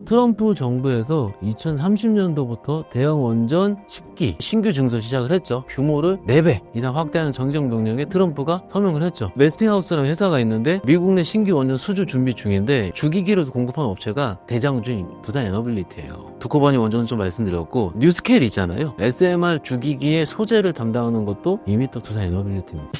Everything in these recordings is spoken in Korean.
트럼프 정부에서 2030년도부터 대형 원전 10기 신규 증설 시작을 했죠. 규모를 4배 이상 확대하는 정정명령에 트럼프가 서명을 했죠. 웨스팅하우스라는 회사가 있는데 미국 내 신규 원전 수주 준비 중인데 주기기를 공급하는 업체가 대장주인 두산에너빌리티예요. 두코바니 원전은 좀 말씀드렸고 뉴스케일 있잖아요. SMR 주기기의 소재를 담당하는 것도 이미 또 두산에너빌리티입니다.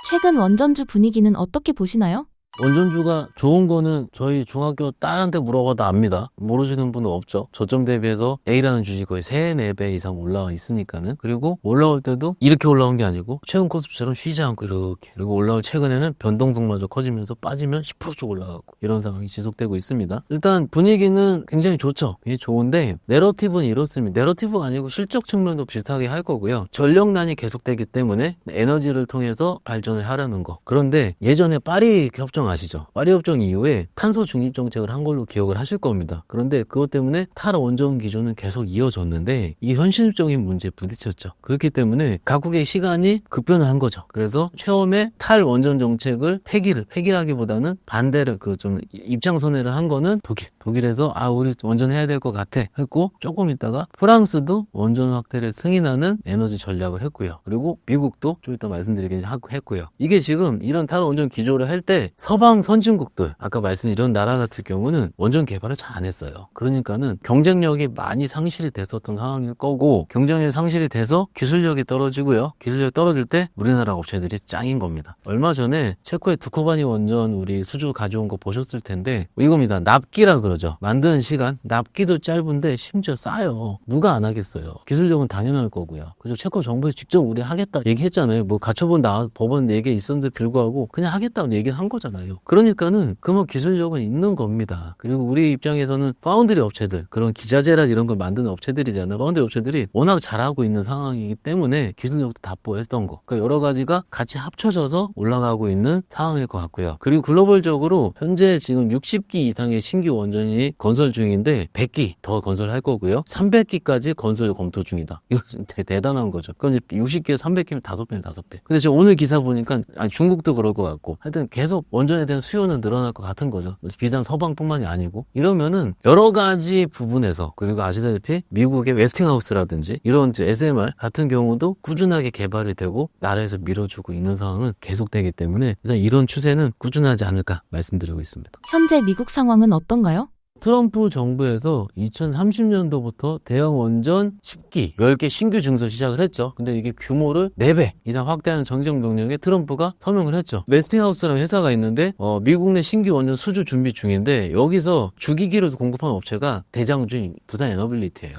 최근 원전주 분위기는 어떻게 보시나요? 원전주가 좋은 거는 저희 중학교 딸한테 물어봐도 압니다. 모르시는 분은 없죠. 저점 대비해서 A라는 주식이 거의 3, 4배 이상 올라와 있으니까는. 그리고 올라올 때도 이렇게 올라온 게 아니고 최근 코스피처럼 쉬지 않고 이렇게. 그리고 올라올 최근에는 변동성마저 커지면서 빠지면 10%씩 올라가고 이런 상황이 지속되고 있습니다. 일단 분위기는 굉장히 좋죠. 이게 좋은데 내러티브는 이렇습니다. 내러티브가 아니고 실적 측면도 비슷하게 할 거고요. 전력난이 계속되기 때문에 에너지를 통해서 발전을 하려는 거. 그런데 예전에 파리 협정 아시죠? 파리 협정 이후에 탄소 중립 정책을 한 걸로 기억을 하실 겁니다. 그런데 그것 때문에 탈원전 기조는 계속 이어졌는데 이 현실적인 문제에 부딪혔죠. 그렇기 때문에 각국의 시간이 급변을 한 거죠. 그래서 처음에 탈원전 정책을 폐기라기보다는 반대를 좀 입장 선회를 한 거는 독일에서 우리 원전해야 될 것 같아 했고 조금 있다가 프랑스도 원전 확대를 승인하는 에너지 전략을 했고요. 그리고 미국도 좀 이따 말씀드리긴 했고요. 이게 지금 이런 탈원전 기조를 할 때 서방 선진국들, 아까 말씀드린 이런 나라 같은 경우는 원전 개발을 잘 안 했어요. 그러니까는 경쟁력이 많이 상실이 됐었던 상황일 거고, 경쟁력이 상실이 돼서 기술력이 떨어지고요. 기술력이 떨어질 때 우리나라 업체들이 짱인 겁니다. 얼마 전에 체코의 두코바니 원전 우리 수주 가져온 거 보셨을 텐데, 이겁니다. 납기라 그러죠. 만드는 시간, 납기도 짧은데 심지어 싸요. 누가 안 하겠어요. 기술력은 당연할 거고요. 그래서 체코 정부에서 직접 우리 하겠다 얘기했잖아요. 뭐 가처분 법원 얘기 있었는데 불구하고 그냥 하겠다고 얘기를 한 거잖아요. 그러니까는 그만 기술력은 있는 겁니다. 그리고 우리 입장에서는 파운드리 업체들, 그런 기자재라 이런 걸 만드는 업체들이잖아요. 파운드리 업체들이 워낙 잘하고 있는 상황이기 때문에 기술력도 답보했던 거. 그러니까 여러 가지가 같이 합쳐져서 올라가고 있는 상황일 것 같고요. 그리고 글로벌적으로 현재 지금 60기 이상의 신규 원전이 건설 중인데 100기 더 건설할 거고요. 300기까지 건설 검토 중이다. 이거 대단한 거죠. 그럼 이제 60기에 300기면 5배면 5배. 근데 제가 오늘 기사 보니까 중국도 그럴 것 같고 하여튼 계속 원전에 대한 수요는 늘어날 것 같은 거죠. 비단 서방뿐만이 아니고. 이러면은 여러 가지 부분에서, 그리고 아시다시피 미국의 웨스팅하우스라든지 이런 SMR 같은 경우도 꾸준하게 개발이 되고 나라에서 밀어주고 있는 상황은 계속되기 때문에 일단 이런 추세는 꾸준하지 않을까 말씀드리고 있습니다. 현재 미국 상황은 어떤가요? 트럼프 정부에서 2030년도부터 대형 원전 10기, 10개 신규 증설 시작을 했죠. 근데 이게 규모를 4배 이상 확대하는 정정명령에 트럼프가 서명을 했죠. 웨스팅하우스라는 회사가 있는데 미국 내 신규 원전 수주 준비 중인데 여기서 주기기를 공급하는 업체가 대장주인 두산에너빌리티예요.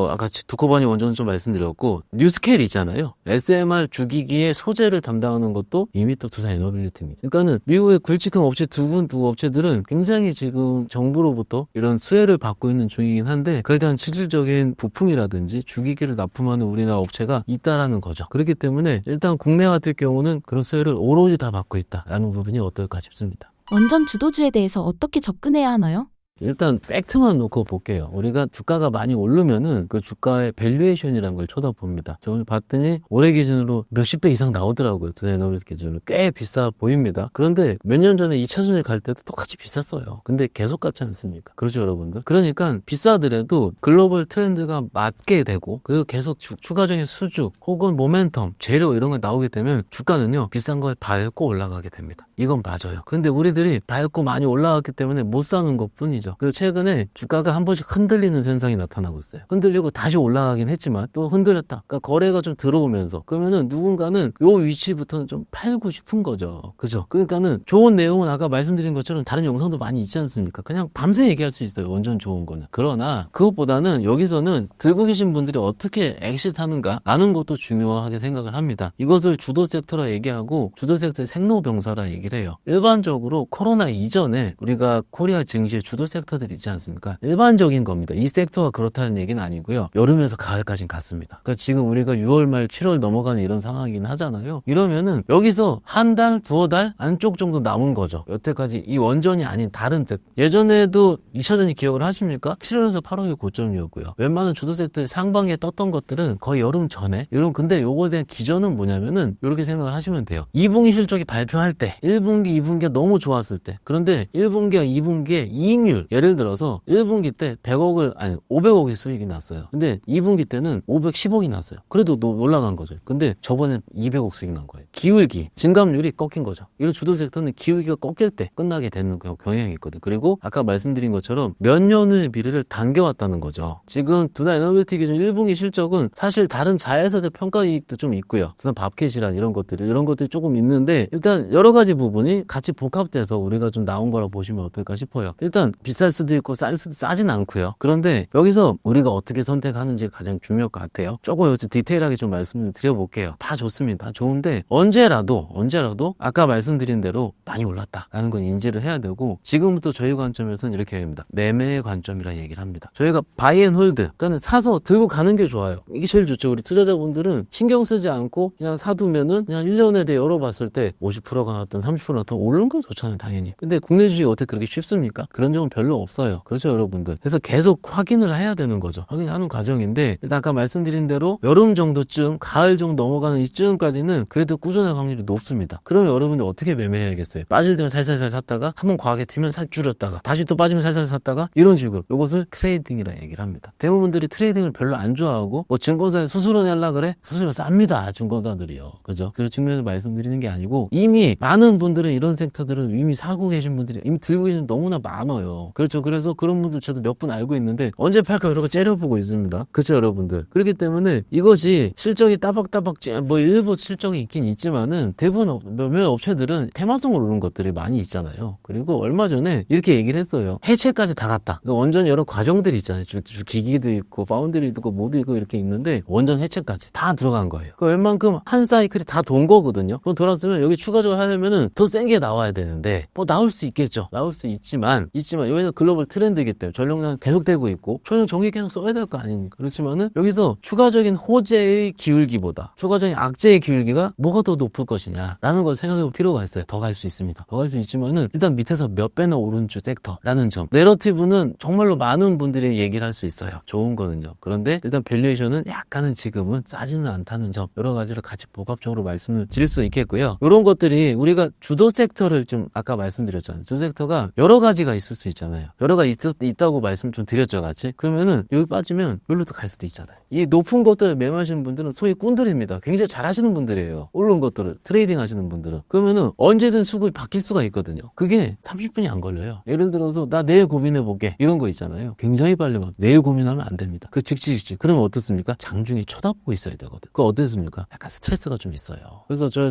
아까 두코바니 원전은 좀 말씀드렸고 뉴스케일 있잖아요. SMR 주기기의 소재를 담당하는 것도 이미 또 두산에너빌리티입니다. 그러니까는 미국의 굵직한 업체 두 업체들은 굉장히 지금 정부로부터 이런 수혜를 받고 있는 중이긴 한데 그에 대한 실질적인 부품이라든지 주기기를 납품하는 우리나라 업체가 있다라는 거죠. 그렇기 때문에 일단 국내 같은 경우는 그런 수혜를 오로지 다 받고 있다라는 부분이 어떨까 싶습니다. 원전 주도주에 대해서 어떻게 접근해야 하나요? 일단 팩트만 놓고 볼게요. 우리가 주가가 많이 오르면은 그 주가의 밸류에이션이라는 걸 쳐다봅니다. 저 오늘 봤더니 올해 기준으로 몇십 배 이상 나오더라고요. 두산에너빌리티 기준으로 꽤 비싸 보입니다. 그런데 몇 년 전에 2차전지 갈 때도 똑같이 비쌌어요. 근데 계속 같지 않습니까? 그렇죠, 여러분들? 그러니까 비싸더라도 글로벌 트렌드가 맞게 되고 그리고 계속 추가적인 수주 혹은 모멘텀, 재료 이런 거 나오게 되면 주가는요 비싼 걸 밟고 올라가게 됩니다. 이건 맞아요. 근데 우리들이 밟고 많이 올라갔기 때문에 못 사는 것 뿐이죠. 그래서 최근에 주가가 한 번씩 흔들리는 현상이 나타나고 있어요. 흔들리고 다시 올라가긴 했지만 또 흔들렸다. 그러니까 거래가 좀 들어오면서 그러면은 누군가는 요 위치부터는 좀 팔고 싶은 거죠. 그죠? 그러니까는 좋은 내용은 아까 말씀드린 것처럼 다른 영상도 많이 있지 않습니까? 그냥 밤새 얘기할 수 있어요. 완전 좋은 거는. 그러나 그것보다는 여기서는 들고 계신 분들이 어떻게 엑시트하는가 라는 것도 중요하게 생각을 합니다. 이것을 주도 섹터라 얘기하고 주도 섹터의 생로병사라 얘기를 해요. 일반적으로 코로나 이전에 우리가 코리아 증시의 주도 섹터들 있지 않습니까? 일반적인 겁니다. 이 섹터가 그렇다는 얘기는 아니고요. 여름에서 가을까지는 갔습니다. 그러니까 지금 우리가 6월 말 7월 넘어가는 이런 상황이긴 하잖아요. 이러면은 여기서 한 달, 두어 달 안쪽 정도 남은 거죠. 여태까지 이 원전이 아닌 다른 섹터. 예전에도 2차전지 기억을 하십니까? 7월에서 8월이 고점이었고요. 웬만한 주도 섹터들이 상반기에 떴던 것들은 거의 여름 전에 근데 요거에 대한 기전은 뭐냐면은 이렇게 생각을 하시면 돼요. 2분기 실적이 발표할 때 1, 1분기, 2분기가 너무 좋았을 때. 그런데 1분기와 2분기의 이익률, 예를 들어서 1분기 때 500억의 수익이 났어요. 근데 2분기 때는 510억이 났어요. 그래도 올라간 거죠. 근데 저번엔 200억 수익 난 거예요. 기울기, 증감률이 꺾인 거죠. 이런 주도 섹터는 기울기가 꺾일 때 끝나게 되는 경향이 있거든요. 그리고 아까 말씀드린 것처럼 몇 년의 미래를 당겨왔다는 거죠. 지금 두산에너비티 기준 1분기 실적은 사실 다른 자회사들 평가 이익도 좀 있고요. 두산 밥캣이란 이런 것들이 조금 있는데 일단 여러 가지 부분이 같이 복합돼서 우리가 좀 나온 거라고 보시면 어떨까 싶어요. 일단 비쌀 수도 있고 쌀 수도 싸진 않고요. 그런데 여기서 우리가 어떻게 선택하는지 가장 중요할 것 같아요. 조금 여기서 디테일하게 좀 말씀을 드려볼게요. 다 좋습니다. 다 좋은데 언제라도 아까 말씀드린 대로 많이 올랐다라는 건 인지를 해야 되고 지금부터 저희 관점에서는 이렇게 합니다. 매매의 관점이라 얘기를 합니다. 저희가 바이 앤 홀드, 그러니까 사서 들고 가는 게 좋아요. 이게 제일 좋죠. 우리 투자자분들은 신경 쓰지 않고 그냥 사두면은 그냥 1년에 대해 열어봤을 때 50%가 나왔든 30%가 나왔든 오르는 건 좋잖아요, 당연히. 근데 국내 주식이 어떻게 그렇게 쉽습니까? 그런 점은 별로 없어요. 그렇죠, 여러분들. 그래서 계속 확인을 해야 되는 거죠. 확인하는 과정인데 일단 아까 말씀드린 대로 여름 정도쯤, 가을 정도 넘어가는 이쯤까지는 그래도 꾸준할 확률이 높습니다. 그러면 여러분들 어떻게 매매해야겠어요? 빠질 때는 살살살 샀다가 한번 과하게 튀면 살 줄였다가 다시 또 빠지면 살살 샀다가 이런 식으로 이것을 트레이딩이라 얘기를 합니다. 대부분들이 트레이딩을 별로 안 좋아하고 뭐 증권사에 수수료 내려 그래? 수수료 쌉니다. 증권사들이요. 그죠? 그런 측면에서 말씀드리는 게 아니고 이미 많은 분들은 이런 섹터들은 이미 사고 계신 분들이 이미 들고 있는 너무나 많아요. 그렇죠. 그래서 그런 분들 저도 몇 분 알고 있는데 언제 팔까 이러고 째려보고 있습니다. 그렇죠, 여러분들. 그렇기 때문에 이것이 실적이 따박따박 뭐 일부 실적이 있긴 있지만은 대부분 몇몇 업체들은 테마성으로 오르는 것들이 많이 있잖아요. 그리고 얼마 전에 이렇게 얘기를 했어요. 해체까지 다 갔다. 원전 여러 과정들이 있잖아요. 기기도 있고 파운드리도 있고 모두 있고 이렇게 있는데 원전 해체까지 다 들어간 거예요. 그 웬만큼 한 사이클이 다 돈 거거든요. 그럼 돌았으면 여기 추가적으로 하려면은 더 센 게 나와야 되는데 뭐 나올 수 있겠죠. 나올 수 있지만 여기는 글로벌 트렌드이기 때문에 전력량 계속되고 있고 전력 전기 계속 써야 될 거 아닙니까? 그렇지만은 여기서 추가적인 호재의 기울기보다 추가적인 악재의 기울기가 뭐가 더 높을 것이냐라는 걸 생각해 볼 필요가 있어요. 더 갈 수 있습니다. 더 갈 수 있지만은 일단 밑에서 몇 배나 오른 섹터라는 점. 내러티브는 정말로 많은 분들이 얘기를 할 수 있어요. 좋은 거는요. 그런데 일단 밸류에이션은 약간은 지금은 싸지는 않다는 점. 여러 가지를 같이 복합적으로 말씀을 드릴 수 있겠고요. 이런 것들이 우리가 주도 섹터를 좀 아까 말씀드렸잖아요. 주도 섹터가 여러 가지가 있을 수 있잖아요. 여러 가지 있다고 말씀 좀 드렸죠, 같이. 그러면은 여기 빠지면 여기로도 갈 수도 있잖아요. 이 높은 것들을 매매하시는 분들은 소위 꾼들입니다. 굉장히 잘 하시는 분들이에요. 오른 것들을 트레이딩 하시는 분들은. 그러면은 언제든 수급이 바뀔 수가 있거든요. 그게 30분이 안 걸려요. 예를 들어서 나 내일 고민해 볼게 이런 거 있잖아요. 굉장히 빨리 막 내일 고민하면 안 됩니다. 그 즉시 그러면 어떻습니까? 장중에 쳐다보고 있어야 되거든. 그거 어땠습니까? 약간 스트레스가 좀 있어요. 그래서 저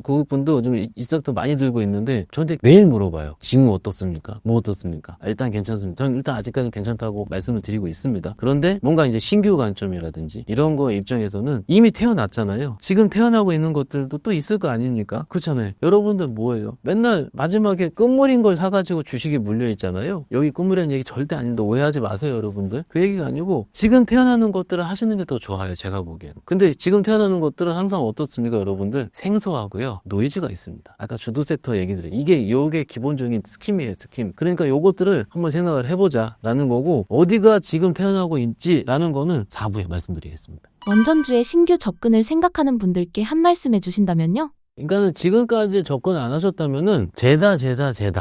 고객분도 좀 이 섹터 많이 들고 있는데 저한테 매일 물어봐요. 지금 어떻습니까? 뭐 어떻습니까? 일단 괜찮습니다. 저는 일단 아직까지 괜찮다고 말씀을 드리고 있습니다. 그런데 뭔가 이제 신규 관점이라든지 이런 거 입장에서는 이미 태어났잖아요. 지금 태어나고 있는 것들도 또 있을 거 아닙니까? 그렇잖아요. 여러분들 뭐예요? 맨날 마지막에 끝물인 걸 사가지고 주식이 물려있잖아요. 여기 끝물이라는 얘기 절대 아닌데 오해하지 마세요, 여러분들. 그 얘기가 아니고 지금 태어나는 것들을 하시는 게 더 좋아요, 제가 보기엔. 근데 지금 태어나는 것들은 항상 어떻습니까, 여러분들? 생소하고요. 노이즈가 있습니다. 아까 주도 섹터 얘기들이 요게 기본적인 스킴이에요, 스킴. 그러니까 요것들을 한번 생각을 해보자라는 거고 어디가 지금 태어나고 있지라는 거는 4부에 말씀드리겠습니다. 원전주의 신규 접근을 생각하는 분들께 한 말씀 해주신다면요? 그러니까는 지금까지 접근 안 하셨다면은 제다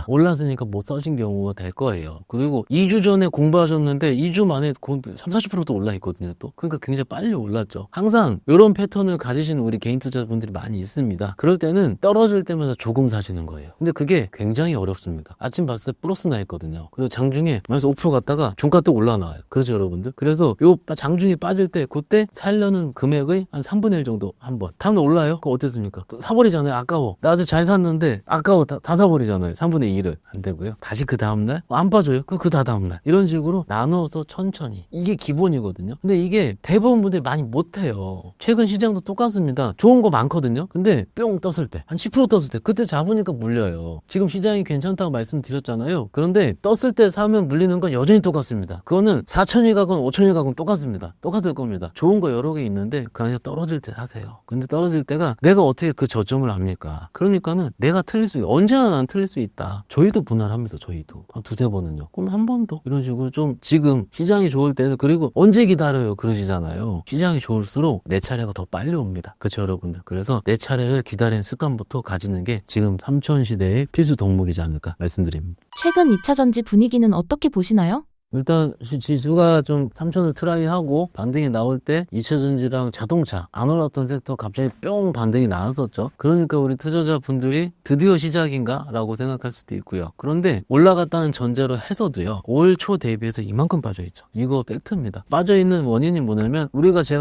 올랐으니까 못 사신 경우가 될 거예요. 그리고 2주 전에 공부하셨는데 2주 만에 30-40%도 올라 있거든요, 또. 그러니까 굉장히 빨리 올랐죠. 항상 이런 패턴을 가지시는 우리 개인 투자자분들이 많이 있습니다. 그럴 때는 떨어질 때마다 조금 사시는 거예요. 근데 그게 굉장히 어렵습니다. 아침 봤을 때 플러스 나 있거든요. 그리고 장중에 마이너스 5% 갔다가 종가 또 올라나와요. 그렇죠, 여러분들? 그래서 요 장중에 빠질 때 그때 살려는 금액의 한 3분의 1 정도 한번. 다음에 올라요? 그럼 어땠습니까? 사버리잖아요. 아까워. 나 아주 잘 샀는데 아까워. 다 사버리잖아요. 3분의 1을. 안 되고요. 다시 그 다음날 안 빠져요. 그 다음날. 이런 식으로 나눠서 천천히. 이게 기본이거든요. 근데 이게 대부분 분들이 많이 못해요. 최근 시장도 똑같습니다. 좋은 거 많거든요. 근데 뿅 떴을 때, 한 10% 떴을 때 그때 잡으니까 물려요. 지금 시장이 괜찮다고 말씀드렸잖아요. 그런데 떴을 때 사면 물리는 건 여전히 똑같습니다. 그거는 4천이 가건 5천이 가건 똑같습니다. 똑같을 겁니다. 좋은 거 여러 개 있는데 그냥 떨어질 때 사세요. 근데 떨어질 때가 내가 어떻게 그 저점 고점을 압니까? 그러니까는 내가 언제나 난 틀릴 수 있다. 저희도 분할합니다. 저희도 한 두세 번은요. 그럼 한 번 더 이런 식으로 좀 지금 시장이 좋을 때는, 그리고 언제 기다려요 그러시잖아요. 시장이 좋을수록 내 차례가 더 빨리 옵니다. 그렇죠 여러분들? 그래서 내 차례를 기다리는 습관부터 가지는 게 지금 삼천 시대의 필수 덕목이지 않을까 말씀드립니다. 최근 2차 전지 분위기는 어떻게 보시나요? 일단 지수가 좀 3천을 트라이하고 반등이 나올 때 2차전지랑 자동차 안 올랐던 섹터 갑자기 뿅 반등이 나왔었죠. 그러니까 우리 투자자분들이 드디어 시작인가 라고 생각할 수도 있고요. 그런데 올라갔다는 전제로 해서도요, 올 초 대비해서 이만큼 빠져있죠. 이거 팩트입니다. 빠져있는 원인이 뭐냐면,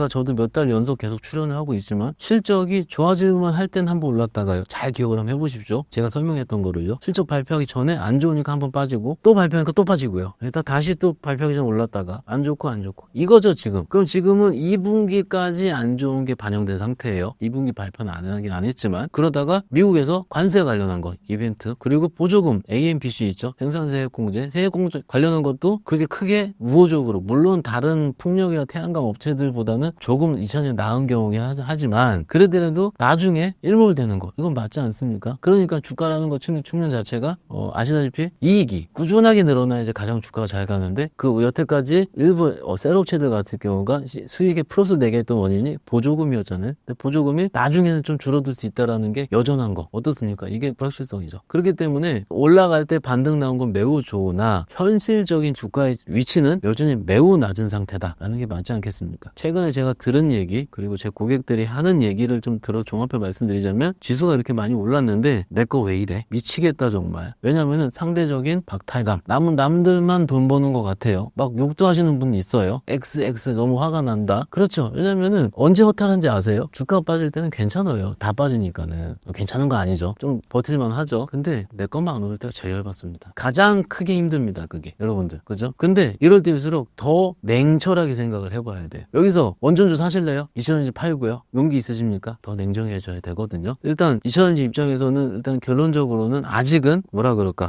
저도 몇 달 연속 계속 출연을 하고 있지만 실적이 좋아지기만 할 땐 한번 올랐다가요, 잘 기억을 한번 해보십시오. 제가 설명했던 거를요, 실적 발표하기 전에 안 좋으니까 한번 빠지고, 또 발표하니까 또 빠지고요. 일단 다시 또 발표하기 전에 올랐다가 안 좋고 이거죠 지금. 그럼 지금은 2분기까지 안 좋은 게 반영된 상태예요. 2분기 발표는 안 했지만, 그러다가 미국에서 관세 관련한 거 이벤트, 그리고 보조금 AMPC 있죠, 생산세액공제, 세액공제 관련한 것도 그렇게 크게 우호적으로, 물론 다른 풍력이나 태양광 업체들보다는 조금 2000년 나은 경우긴 하지만 그래도 나중에 일몰되는 거, 이건 맞지 않습니까? 그러니까 주가라는 거 측면 자체가 아시다시피 이익이 꾸준하게 늘어나야 이제 가장 주가가 잘 가는데, 그 여태까지 일부 셀업체들 같은 경우가 수익에 플러스를 내게 했던 원인이 보조금이었잖아요. 근데 보조금이 나중에는 좀 줄어들 수 있다라는 게 여전한 거 어떻습니까? 이게 불확실성이죠. 그렇기 때문에 올라갈 때 반등 나온 건 매우 좋으나 현실적인 주가의 위치는 여전히 매우 낮은 상태다라는 게 맞지 않겠습니까? 최근에 제가 들은 얘기, 그리고 제 고객들이 하는 얘기를 좀 종합해 말씀드리자면, 지수가 이렇게 많이 올랐는데 내 거 왜 이래? 미치겠다 정말. 왜냐면은 상대적인 박탈감, 남들만 돈 버는 것 같아요. 막 욕도 하시는 분 있어요. XX 너무 화가 난다. 그렇죠. 왜냐면은 언제 허탈한지 아세요? 주가 빠질 때는 괜찮아요. 다 빠지니까는. 괜찮은 거 아니죠. 좀 버틸만 하죠. 근데 내 것만 안 오를 때가 제일 열받습니다. 가장 크게 힘듭니다. 그게. 여러분들. 그죠? 근데 이럴 때일수록 더 냉철하게 생각을 해봐야 돼요. 여기서 원전주 사실래요? 2,000원지 팔고요. 용기 있으십니까? 더 냉정해져야 되거든요. 일단 2,000원지 입장에서는 일단 결론적으로는 아직은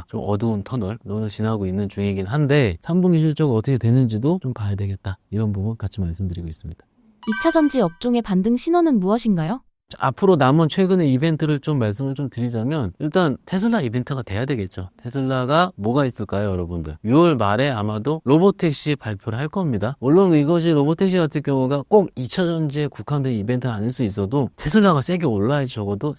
좀 어두운 터널 지나고 있는 중이긴 한데, 3분기 실적 어떻게 되는지도 좀 봐야 되겠다. 이런 부분 같이 말씀드리고 있습니다. 2차 전지 업종의 반등 신호는 무엇인가요? 앞으로 남은 최근의 이벤트를 좀 말씀을 좀 드리자면, 일단 테슬라 이벤트가 돼야 되겠죠. 테슬라가 뭐가 있을까요, 여러분들? 6월 말에 아마도 로보택시 발표를 할 겁니다. 물론 이것이 로보택시 같은 경우가 꼭 2차 전지에 국한된 이벤트는 아닐 수 있어도 테슬라가 세게 올라야지 적어도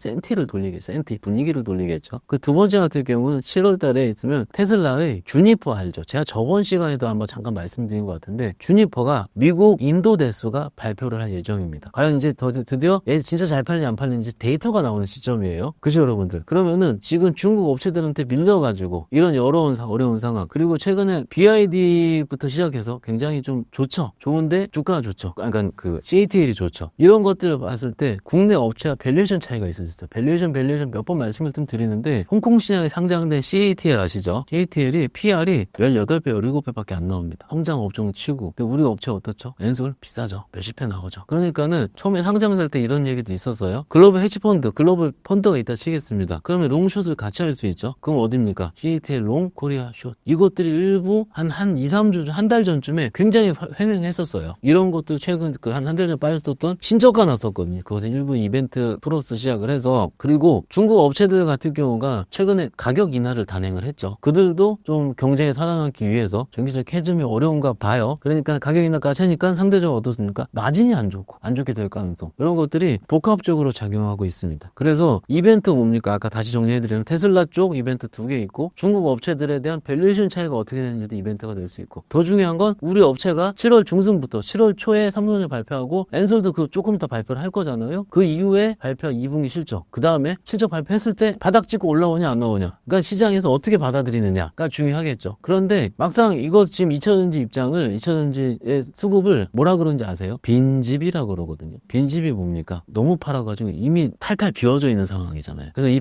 분위기를 돌리겠죠. 그 두 번째 같은 경우는 7월 달에 있으면 테슬라의 주니퍼 알죠? 제가 저번 시간에도 한번 잠깐 말씀드린 것 같은데, 주니퍼가 미국 인도 대수가 발표를 할 예정입니다. 과연 이제 드디어 얘 진짜 잘 팔리는지 안 팔리는지 데이터가 나오는 시점이에요. 그죠 여러분들? 그러면은 지금 중국 업체들한테 밀려가지고 이런 어려운 상황, 그리고 최근에 BYD부터 시작해서 굉장히 좀 좋죠. 좋은데 주가가 좋죠. 그러니까 그 CATL이 좋죠. 이런 것들을 봤을 때 국내 업체와 밸류에이션 차이가 있었어요. 밸류에이션 몇 번 말씀을 좀 드리는데, 홍콩 시장에 상장된 CATL 아시죠? CATL이 PR이 18배, 17배밖에 안 나옵니다. 성장 업종 치고. 근데 우리 업체 어떻죠? 엔솔 비싸죠. 몇십 배 나오죠. 그러니까는 처음에 상장될 때 이런 얘기도 있었어요. 글로벌 헤지펀드, 글로벌 펀드가 있다 치겠습니다. 그러면 롱숏을 같이 할 수 있죠. 그럼 어딥니까? CATL 롱, 코리아 숏. 이것들이 일부 한 2, 3주, 한 달 전쯤에 굉장히 횡행했었어요. 이런 것도 최근 한 달 전 빠졌었던 신저가 났었거든요. 그것은 일부 이벤트 플러스 시작을 해서. 그리고 중국 업체들 같은 경우가 최근에 가격 인하를 단행을 했죠. 그들도 좀 경쟁에 살아남기 위해서 전기적 캐즘이 어려운가 봐요. 그러니까 가격 인하까지 하니까 상대적으로 어떻습니까? 마진이 안 좋게 될 가능성. 이런 것들이 복합적으로 작용하고 있습니다. 그래서 이벤트 뭡니까? 아까 다시 정리해드리면 테슬라 쪽 이벤트 2개 있고, 중국 업체들에 대한 밸류에이션 차이가 어떻게 되는지도 이벤트가 될 수 있고, 더 중요한 건 우리 업체가 7월 중순부터 7월 초에 3분기 발표하고, 엔솔도 조금 이따 발표를 할 거잖아요. 그 이후에 발표한 2분기 실적, 그 다음에 실적 발표했을 때 바닥 찍고 올라오냐 안 나오냐, 그러니까 시장에서 어떻게 받아들이느냐가 중요하겠죠. 그런데 막상 이거 지금 2차전지 2차전지의 수급을 뭐라 그러는지 아세요? 빈집이라고 그러거든요. 빈집이 뭡니까? 너무 팔아가지고 이미 탈탈 비워져 있는 상황이잖아요. 그래서 이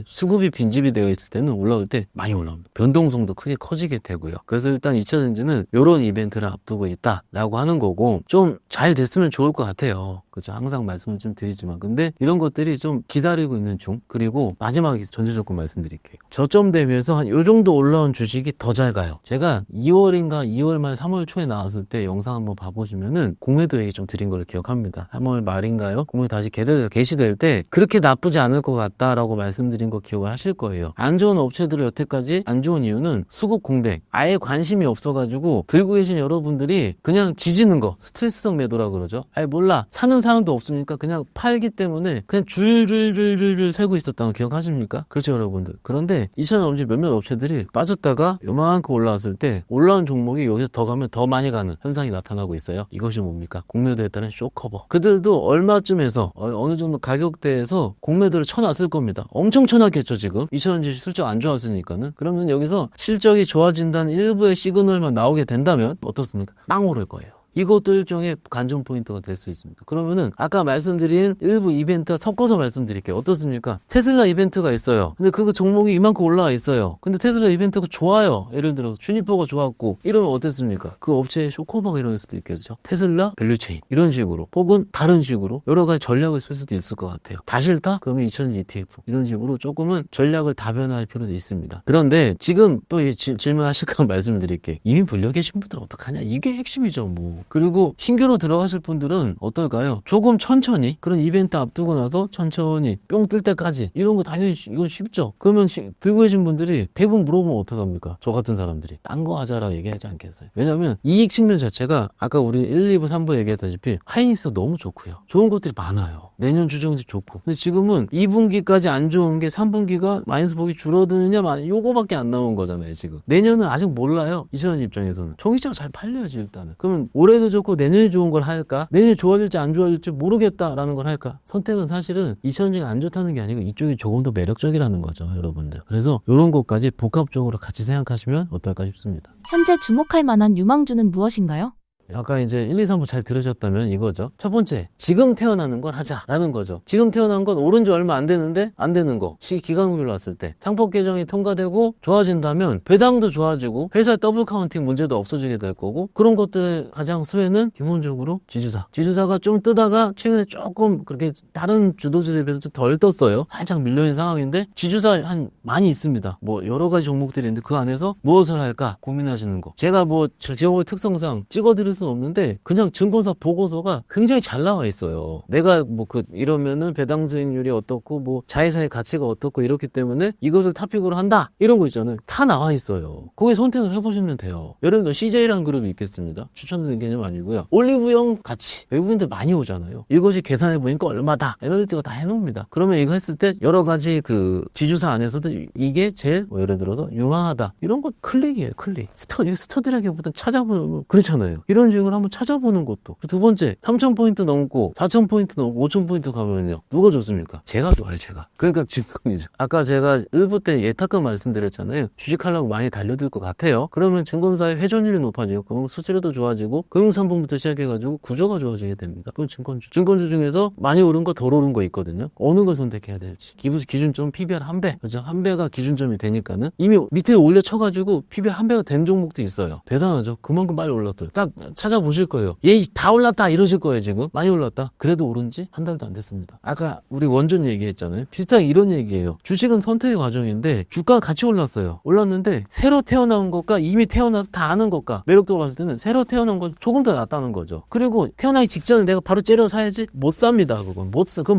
수급이 빈집이 되어 있을 때는 올라올 때 많이 올라옵니다. 변동성도 크게 커지게 되고요. 그래서 일단 2차전지는 이런 이벤트를 앞두고 있다라고 하는 거고, 좀 잘 됐으면 좋을 것 같아요. 그죠? 항상 말씀을 좀 드리지만. 근데 이런 것들이 좀 기다리고 있는 중. 그리고 마지막에 전제 조건 말씀드릴게요. 저점 대비해서 한 요 정도 올라온 주식이 더 잘 가요. 제가 2월인가 2월 말 3월 초에 나왔을 때 영상 한번 봐보시면은 공매도 얘기 좀 드린 걸 기억합니다. 3월 말인가요? 공매도 다시 개시될 때 그렇게 나쁘지 않을 것 같다라고 말씀드린 거 기억을 하실 거예요. 안 좋은 업체들을 여태까지 안 좋은 이유는 수급 공백, 아예 관심이 없어가지고 들고 계신 여러분들이 그냥 지지는 거, 스트레스성 매도라 그러죠. 아예 몰라, 사는 사람도 없으니까 그냥 팔기 때문에 그냥 줄줄줄줄줄 세고 있었다는 거 기억하십니까? 그렇죠 여러분들. 그런데 2000년 몇몇 업체들이 빠졌다가 요만큼 올라왔을 때 올라온 종목이 여기서 더 가면 더 많이 가는 현상이 나타나고 있어요. 이것이 뭡니까? 공매도에 따른 쇼커버. 그들도 얼마쯤에서 어느 정도 가격대에서 공매도를 쳐놨을 겁니다. 엄청 쳐놨겠죠 지금. 2000년 실적 안 좋았으니까는. 그러면 여기서 실적이 좋아진다는 일부의 시그널만 나오게 된다면 어떻습니까? 빵 오를 거예요. 이것도 일종의 관전 포인트가 될 수 있습니다. 그러면은 아까 말씀드린 일부 이벤트 섞어서 말씀드릴게요. 어떻습니까? 테슬라 이벤트가 있어요. 근데 그 종목이 이만큼 올라와 있어요. 근데 테슬라 이벤트가 좋아요. 예를 들어서 주니퍼가 좋았고 이러면 어땠습니까? 그 업체의 쇼커버가 일어날 수도 있겠죠. 테슬라 밸류체인 이런 식으로 혹은 다른 식으로 여러 가지 전략을 쓸 수도 있을 것 같아요. 다 싫다? 그러면 2000년 ETF 이런 식으로 조금은 전략을 다변화할 필요도 있습니다. 그런데 지금 또 질문하실까 말씀드릴게요. 이미 불려 계신 분들 어떡하냐? 이게 핵심이죠 뭐. 그리고 신규로 들어가실 분들은 어떨까요? 조금 천천히 그런 이벤트 앞두고 나서 천천히 뿅 뜰 때까지 이런 거 당연히 이건 쉽죠. 그러면 들고 계신 분들이 대부분 물어보면 어떡합니까? 저 같은 사람들이 딴 거 하자라고 얘기하지 않겠어요. 왜냐면 이익 측면 자체가 아까 우리 1, 2부, 3부 얘기했다시피 하이닉스가 너무 좋고요. 좋은 것들이 많아요. 내년 추정치 좋고. 근데 지금은 2분기까지 안 좋은 게 3분기가 마이너스 폭이 줄어드느냐 요거밖에 안 나온 거잖아요 지금. 내년은 아직 몰라요. 2000년 입장에서는. 전기차가 잘 팔려야지 일단은. 그러면 올해도 좋고 내년이 좋은 걸 할까? 내년이 좋아질지 안 좋아질지 모르겠다라는 걸 할까? 선택은 사실은 2000년이 안 좋다는 게 아니고 이쪽이 조금 더 매력적이라는 거죠 여러분들. 그래서 이런 것까지 복합적으로 같이 생각하시면 어떨까 싶습니다. 현재 주목할 만한 유망주는 무엇인가요? 아까 이제 1, 2, 3부 잘 들으셨다면 이거죠. 첫 번째, 지금 태어나는 걸 하자라는 거죠. 지금 태어난 건 오른 지 얼마 안 되는데 안 되는 거. 기간급여로 왔을 때 상법 개정이 통과되고 좋아진다면 배당도 좋아지고 회사 더블 카운팅 문제도 없어지게 될 거고 그런 것들의 가장 수혜는 기본적으로 지주사. 지주사가 좀 뜨다가 최근에 조금 그렇게 다른 주도주에 비해서 좀 덜 떴어요. 살짝 밀려있는 상황인데 지주사 많이 있습니다. 뭐 여러 가지 종목들이 있는데 그 안에서 무엇을 할까 고민하시는 거. 제가 뭐 기업의 특성상 찍어드릴 수는 없는데 그냥 증권사 보고서가 굉장히 잘 나와 있어요. 내가 뭐 이러면은 배당 수익률이 어떻고 뭐 자회사의 가치가 어떻고 이렇기 때문에 이것을 토픽으로 한다 이런 거 있잖아요. 다 나와 있어요. 거기 선택을 해보시면 돼요. 여러분들 CJ라는 그룹이 있겠습니다. 추천드리는 개념 아니고요. 올리브영 가치 외국인들 많이 오잖아요. 이것이 계산해 보니까 얼마다 애널리티가 다 해놓습니다. 그러면 이거 했을 때 여러 가지 그 지주사 안에서도 이게 제일 뭐 예를 들어서 유망하다 이런 거 클릭이에요. 클릭. 스터디라기보다 찾아보면 그렇잖아요. 이런 식으로 한번 찾아보는 것도. 두 번째, 3,000포인트 넘고 4,000포인트 넘고 5,000포인트 가면요. 누가 좋습니까? 제가 좋아요, 제가. 그러니까 증권이죠. 아까 제가 1부 때 예탁금 말씀드렸잖아요. 주식하려고 많이 달려들 것 같아요. 그러면 증권사의 회전율이 높아지고 그럼 수수료도 좋아지고 금융상품부터 시작해가지고 구조가 좋아지게 됩니다. 그건 증권주. 증권주 중에서 많이 오른 거 덜 오른 거 있거든요. 어느 걸 선택해야 될지. 기준점 PBR 1배. 그죠? 1배가 기준점이 되니까는 이미 밑에 올려쳐가지고 PBR 1배가 된 종목도 있어요. 대단하죠? 그만큼 빨리 올랐어요. 딱 찾아보실 거예요. 얘 다 올랐다 이러실 거예요 지금. 많이 올랐다. 그래도 오른 지 한 달도 안 됐습니다. 아까 우리 원전 얘기했잖아요. 비슷하게 이런 얘기예요. 주식은 선택의 과정인데 주가가 같이 올랐어요. 올랐는데 새로 태어난 것과 이미 태어나서 다 아는 것과 매력도로 봤을 때는 새로 태어난 건 조금 더 낫다는 거죠. 그리고 태어나기 직전에 내가 바로 째려 사야지 못 삽니다. 그건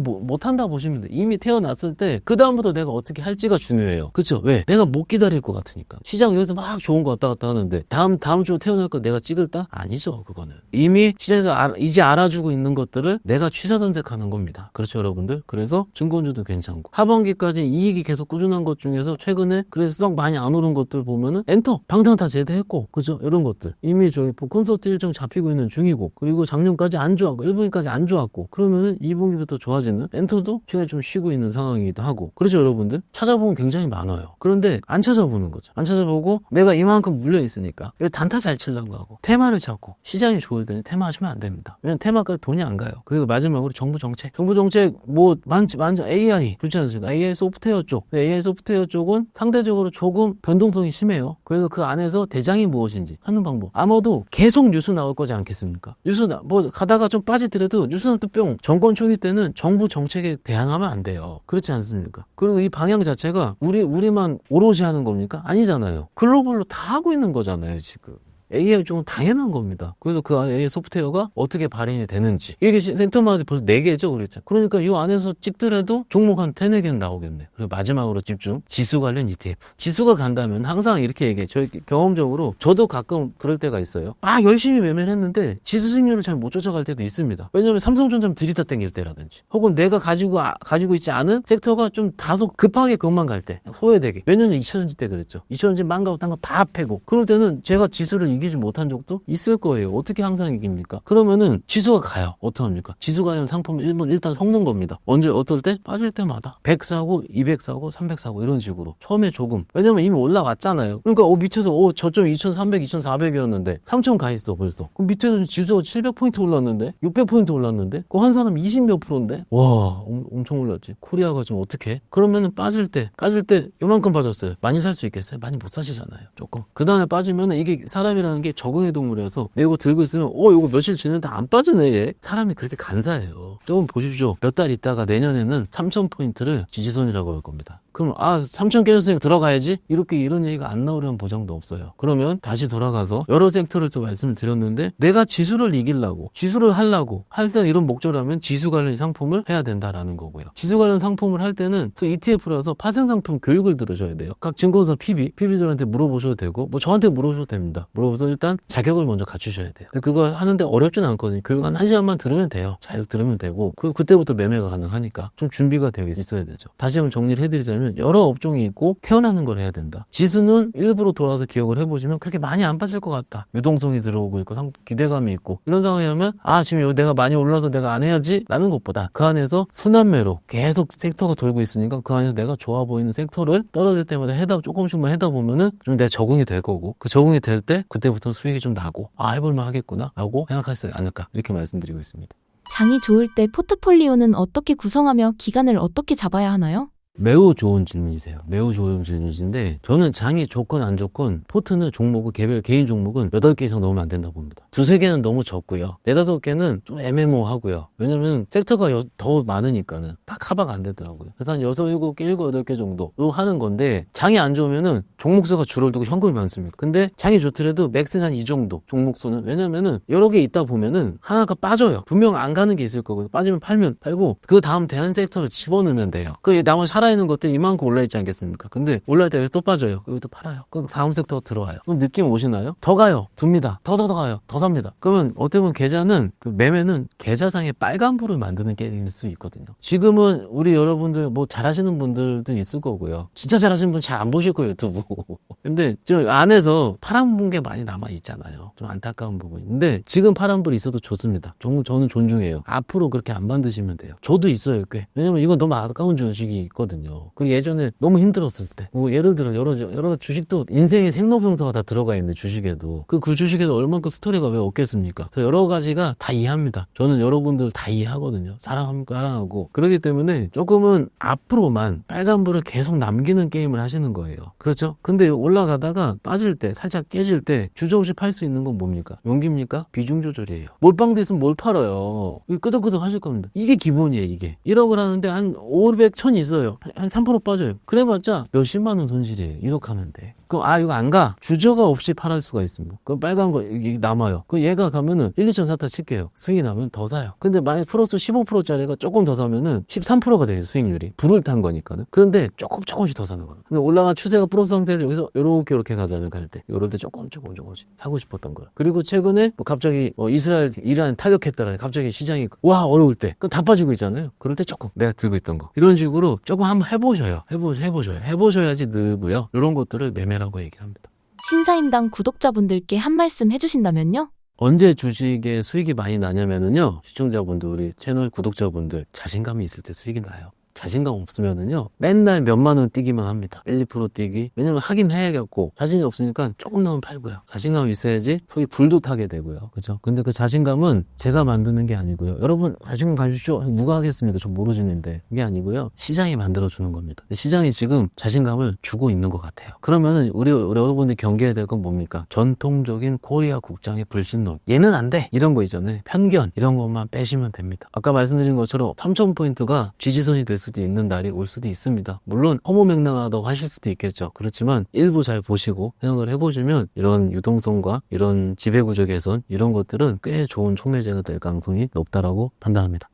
못 한다 보시면 돼요. 이미 태어났을 때 그 다음부터 내가 어떻게 할지가 중요해요. 그렇죠? 왜? 내가 못 기다릴 것 같으니까. 시장 여기서 막 좋은 거 왔다 갔다 하는데 다음 주로 태어날 거 내가 찍을까? 아니죠. 그거는 이미 시장에서 이제 알아주고 있는 것들을 내가 취사 선택하는 겁니다. 그렇죠 여러분들? 그래서 증권주도 괜찮고 하반기까지 이익이 계속 꾸준한 것 중에서 최근에 그래서 썩 많이 안 오른 것들 보면은 엔터 방탄 다 제대했고 그죠? 이런 것들 이미 저희 콘서트 일정 잡히고 있는 중이고 그리고 작년까지 안 좋았고 1분기까지 안 좋았고 그러면은 2분기부터 좋아지는 엔터도 최근에 좀 쉬고 있는 상황이기도 하고 그렇죠 여러분들? 찾아보면 굉장히 많아요. 그런데 안 찾아보는 거죠. 안 찾아보고 내가 이만큼 물려 있으니까 단타 잘 치려고 하고 테마를 찾고 시장이 좋을 때는 테마 하시면 안 됩니다. 왜냐면 테마까지 돈이 안 가요. 그리고 마지막으로 정부 정책 뭐 많지 AI 그렇지 않습니까? AI 소프트웨어 쪽 AI 소프트웨어 쪽은 상대적으로 조금 변동성이 심해요. 그래서 그 안에서 대장이 무엇인지 하는 방법. 아마도 계속 뉴스 나올 거지 않겠습니까? 뭐 가다가 좀 빠지더라도 뉴스는 또 뿅 정권 초기 때는 정부 정책에 대항하면 안 돼요. 그렇지 않습니까? 그리고 이 방향 자체가 우리만 오롯이 하는 겁니까? 아니잖아요. 글로벌로 다 하고 있는 거잖아요, 지금. AI 쪽은 당연한 겁니다. 그래서 그 안에 AI 소프트웨어가 어떻게 발현이 되는지. 이게 섹터마다 벌써 4개죠, 그랬죠. 그러니까 이 안에서 찍더라도 종목 한 3, 4개는 나오겠네. 그리고 마지막으로 집중. 지수 관련 ETF. 지수가 간다면 항상 이렇게 얘기해. 저희 경험적으로 저도 가끔 그럴 때가 있어요. 열심히 매매를 했는데 지수 수익률을 잘 못 쫓아갈 때도 있습니다. 왜냐면 삼성전자 들이다 땡길 때라든지. 혹은 내가 가지고 있지 않은 섹터가 좀 다소 급하게 그것만 갈 때. 소외되게. 몇 년전 2000년대 때 그랬죠. 2000년대 망가고 딴 거 다 패고. 그럴 때는 제가 지수를 이기지 못한 적도 있을 거예요. 어떻게 항상 이깁니까? 그러면은 지수가 가요. 어떡합니까? 지수 관련 상품을 일단 섞는 겁니다. 어떨 때? 빠질 때마다 100 사고 200 사고 300 사고 이런 식으로. 처음에 조금. 왜냐면 이미 올라왔잖아요. 그러니까 밑에서 저점 2300, 2400이었는데 3000 가 있어 벌써. 그럼 밑에서 지수가 700포인트 올랐는데 600포인트 올랐는데 그 한 사람 20몇 프로인데 와 엄청 올랐지. 코리아가 좀 어떻게? 그러면은 빠질 때 요만큼 빠졌어요. 많이 살 수 있겠어요? 많이 못 사시잖아요. 조금. 그 다음에 빠지면은 이게 사람이라는 게 적응의 동물이어서 내가 이거 들고 있으면 이거 며칠 지났는데 안 빠지네 얘. 사람이 그렇게 간사해요. 조금 보십시오. 몇 달 있다가 내년에는 3000포인트를 지지선이라고 할 겁니다. 그럼 3000 깨졌으니까 들어가야지? 이런 얘기가 안 나오려는 보장도 없어요. 그러면 다시 돌아가서 여러 섹터를 또 말씀을 드렸는데 내가 지수를 이기려고 지수를 하려고 할 때는 이런 목적이라면 지수 관련 상품을 해야 된다라는 거고요. 지수 관련 상품을 할 때는 또 ETF라서 파생 상품 교육을 들으셔야 돼요. 각 증권사 PB들한테 물어보셔도 되고 뭐 저한테 물어보셔도 됩니다. 물어보서 일단 자격을 먼저 갖추셔야 돼요. 그거 하는데 어렵진 않거든요. 교육 한 1시간만 들으면 돼요. 잘 들으면 되고 그때부터 매매가 가능하니까 좀 준비가 되어 있어야 되죠. 다시 한번 정리를 해드리자면 여러 업종이 있고 태어나는 걸 해야 된다. 지수는 일부러 돌아서 기억을 해보시면 그렇게 많이 안 빠질 것 같다. 유동성이 들어오고 있고 기대감이 있고 이런 상황이라면 지금 내가 많이 올라서 내가 안 해야지 라는 것보다 그 안에서 순환매로 계속 섹터가 돌고 있으니까 그 안에서 내가 좋아 보이는 섹터를 떨어질 때마다 조금씩만 해다 보면은 좀 내가 적응이 될 거고 그 적응이 될 때 그때부터 수익이 좀 나고 해볼만 하겠구나 라고 생각하시지 않을까 이렇게 말씀드리고 있습니다. 장이 좋을 때 포트폴리오는 어떻게 구성하며 기간을 어떻게 잡아야 하나요? 매우 좋은 질문이세요. 매우 좋은 질문이신데 저는 장이 좋건 안 좋건 포트는 종목을 개인 종목은 8개 이상 넣으면 안 된다고 봅니다. 2, 3개는 너무 적고요. 4, 5개는 좀 애매모호하고요. 왜냐면 섹터가 더 많으니까는 다 커버가 안 되더라고요. 그래서 한 6, 7개, 7, 8개 정도로 하는 건데 장이 안 좋으면은 종목수가 줄어들고 현금이 많습니다. 근데 장이 좋더라도 맥스는 한 이 정도 종목수는. 왜냐면은 여러 개 있다 보면은 하나가 빠져요. 분명 안 가는 게 있을 거고요. 빠지면 팔고 그 다음 대한 섹터를 집어넣으면 돼요. 그 나머지 살아있는 것들 이만큼 올라있지 않겠습니까? 근데 올라올 때 여기서 또 빠져요. 여기 또 팔아요. 그럼 다음 섹터가 들어와요. 그럼 느낌 오시나요? 더 가요. 둡니다. 더 가요. 더 삽니다. 그러면 어떻게 보면 계좌는 매매는 계좌상에 빨간불을 만드는 게임일 수 있거든요. 지금은 우리 여러분들 뭐 잘하시는 분들도 있을 거고요. 진짜 잘하시는 분 잘 안 보실 거예요. 유튜브. 근데 저 안에서 파란불 게 많이 남아 있잖아요. 좀 안타까운 부분인데 지금 파란불이 있어도 좋습니다. 저는 존중해요. 앞으로 그렇게 안 만드시면 돼요. 저도 있어요, 꽤. 왜냐면 이건 너무 아까운 주식이 있거든요. 그리고 예전에 너무 힘들었을 때 뭐 예를 들어 여러 주식도 인생의 생로병사가 다 들어가 있는데 주식에도 그 주식에도 얼만큼 스토리가 왜 없겠습니까? 그래서 여러 가지가 다 이해합니다. 저는 여러분들 다 이해하거든요. 사랑하고 그렇기 때문에 조금은 앞으로만 빨간불을 계속 남기는 게임을 하시는 거예요. 그렇죠? 근데 올라가다가 빠질 때 살짝 깨질 때 주저없이 팔 수 있는 건 뭡니까? 용기입니까? 비중 조절이에요. 몰빵돼 있으면 뭘 팔아요? 끄덕끄덕 하실 겁니다. 이게 기본이에요. 이게 1억을 하는데 한 500, 1000 있어요. 한 3% 빠져요. 그래봤자 몇십만 원 손실이에요. 1억 하는데. 그럼 이거 안 가. 주저가 없이 팔을 수가 있습니다. 그럼 빨간 거 이게 남아요. 그럼 얘가 가면은 1, 2천 샀다 칠게요. 수익이 나면 더 사요. 근데 만약 플러스 15%짜리가 조금 더 사면은 13%가 돼요. 수익률이. 불을 탄 거니까는. 그런데 조금씩 더 사는 거예요. 근데 올라간 추세가 플러스 상태에서 여기서 이렇게 가잖아요. 갈 때. 요럴 때 조금씩 사고 싶었던 거예요. 그리고 최근에 갑자기 이란 타격했다라 갑자기 시장이 어려울 때. 그럼 다 빠지고 있잖아요. 그럴 때 조금 내가 들고 있던 거. 이런 식으로 조금 한번 해보셔야지 늘고요. 이런 것들을 매매라고 얘기합니다. 신사임당 구독자분들께 한 말씀 해주신다면요? 언제 주식에 수익이 많이 나냐면요. 시청자분들, 우리 채널 구독자분들 자신감이 있을 때 수익이 나요. 자신감 없으면은요, 맨날 몇만 원 뛰기만 합니다. 1, 2% 뛰기. 왜냐면 하긴 해야겠고, 자신이 없으니까 조금 나오면 팔고요. 자신감이 있어야지 속이 불도 타게 되고요. 그죠? 근데 그 자신감은 제가 만드는 게 아니고요. 여러분, 자신감 가지십시오. 누가 하겠습니까? 저 모르시는데. 그게 아니고요. 시장이 만들어주는 겁니다. 시장이 지금 자신감을 주고 있는 것 같아요. 그러면은 우리 여러분들이 경계해야 될 건 뭡니까? 전통적인 코리아 국장의 불신론. 얘는 안 돼. 이런 거 있잖아요. 편견. 이런 것만 빼시면 됩니다. 아까 말씀드린 것처럼 3,000포인트가 지지선이 될 수도 있는 날이 올 수도 있습니다. 물론 허무맹랑하다고 하실 수도 있겠죠. 그렇지만 일부 잘 보시고 생각을 해보시면 이런 유동성과 이런 지배구조 개선 이런 것들은 꽤 좋은 촉매제가 될 가능성이 높다라고 판단합니다.